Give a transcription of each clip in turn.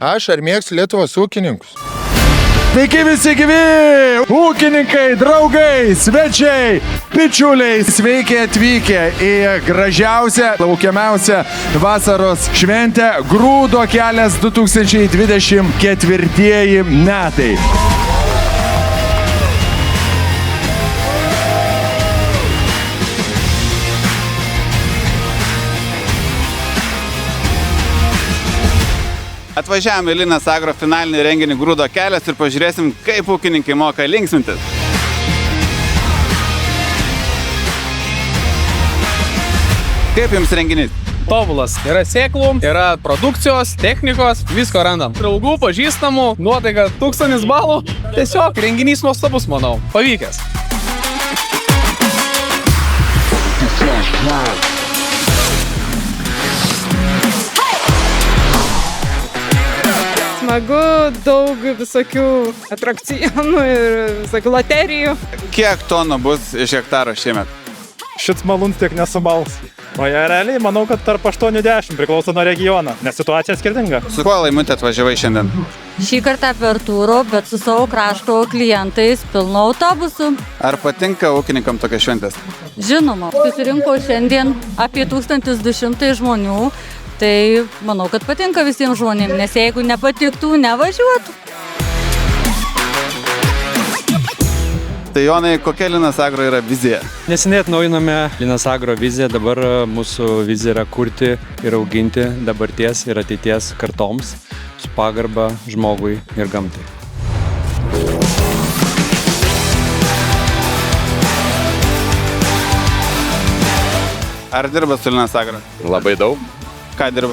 Aš ar mėgstu Lietuvos ūkininkus? Sveiki visi gyvi! Ūkininkai, draugai, svečiai, bičiuliai, sveiki atvykę į gražiausią, laukiamiausią vasaros šventę Grūdo kelias 2024 metai. Atvažiavome į Linas Agro finalinį renginį Grūdo kelias ir pažiūrėsim, kaip ūkininkai moka linksmintis. Kaip jums renginys? Tobulas. Yra sėklų, yra produkcijos, technikos, visko randam. Draugų, pažįstamų, nuotaika 1000 balų. Tiesiog renginys nuostabus, manau. Pavykęs. Smagu, daug visokių atrakcionų ir visokių loterijų. Kiek tonų bus iš hektaro šiemet? Šits malūns tiek nesumals. O jie realiai, manau, kad tarp 80 priklauso nuo regiono, nes situacija skirtinga. Su kuo Laimutė atvažiavai šiandien? Šį kartą per turų, bet su savo krašto klientais pilnu autobusu. Ar patinka ūkininkam tokios šventės? Žinoma, susirinko šiandien apie 1200 žmonių. Tai manau, kad patinka visiems žmonėms, nes jeigu nepatiktų, nevažiuotų. Tai Jonai, kokia Linas Agro yra vizija? Neseniai atnaujinome Linas Agro viziją, dabar mūsų vizija yra kurti ir auginti dabarties ir ateities kartoms su pagarba žmogui ir gamtai. Ar dirba su Linas Agro? Labai daug. Ką dirba?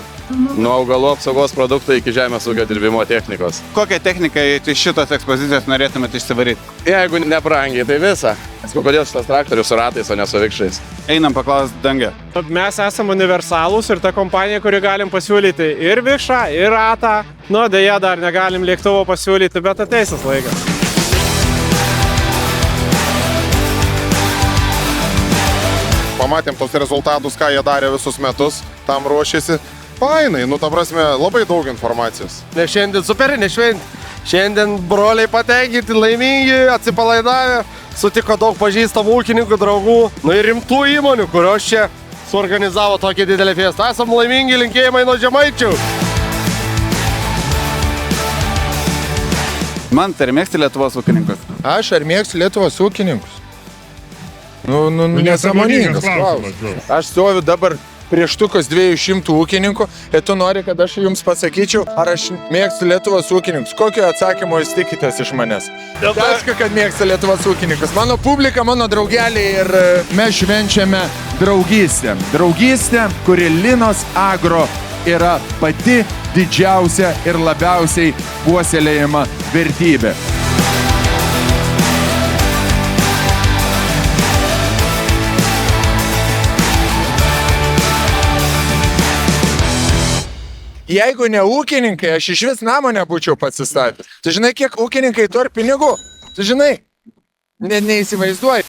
Nuo augalų apsaugos produktų iki žemės ūkio dirbimo technikos. Kokią techniką iš šitos ekspozicijos norėtumėte išsivaryti? Jeigu nebrangiai, tai visą. Kodėl šitas traktorius su ratais, o ne su vikšrais? Einam paklausti Dangę. Mes esame universalūs ir ta kompanija, kuri galim pasiūlyti ir vikšrą, ir ratą. Nu, dėja dar negalim lėktuvo pasiūlyti, bet ateis tas laikas. Pamatėm tos rezultatus, ką jie darė visus metus, tam ruošėsi. Fainai, ta prasme, labai daug informacijos. Ne šiandien superinė šventė. Šiandien broliai patenkinti, laimingi, atsipalaidavę. Sutiko daug pažįstamų ūkininkų, draugų, ir rimtų įmonių, kurios čia suorganizavo tokį didelį festą. Esam laimingi, linkėjimai nuo žemaičių. Man tai mėgsti Lietuvos ūkininkus? Aš ar mėgstu Lietuvos ūkininkus? Nesąmoningas klausimas. Aš stoviu dabar prieš tokius 200 ūkininkų ir tu nori, kad aš jums pasakyčiau, ar aš mėgstu Lietuvos ūkininkus. Kokio atsakymo jūs tikitės iš manęs? Aišku, kad mėgstu Lietuvos ūkininkus. Mano publika, mano draugeliai ir mes švenčiame draugystę. Draugystę, kuri Linas Agro yra pati didžiausia ir labiausiai puoselėjama vertybė. Jeigu ne ūkininkai, aš iš vis namo nebūčiau pasistatęs. Tu žinai, kiek ūkininkai turi pinigų? Tu žinai? Neįsivaizduoji.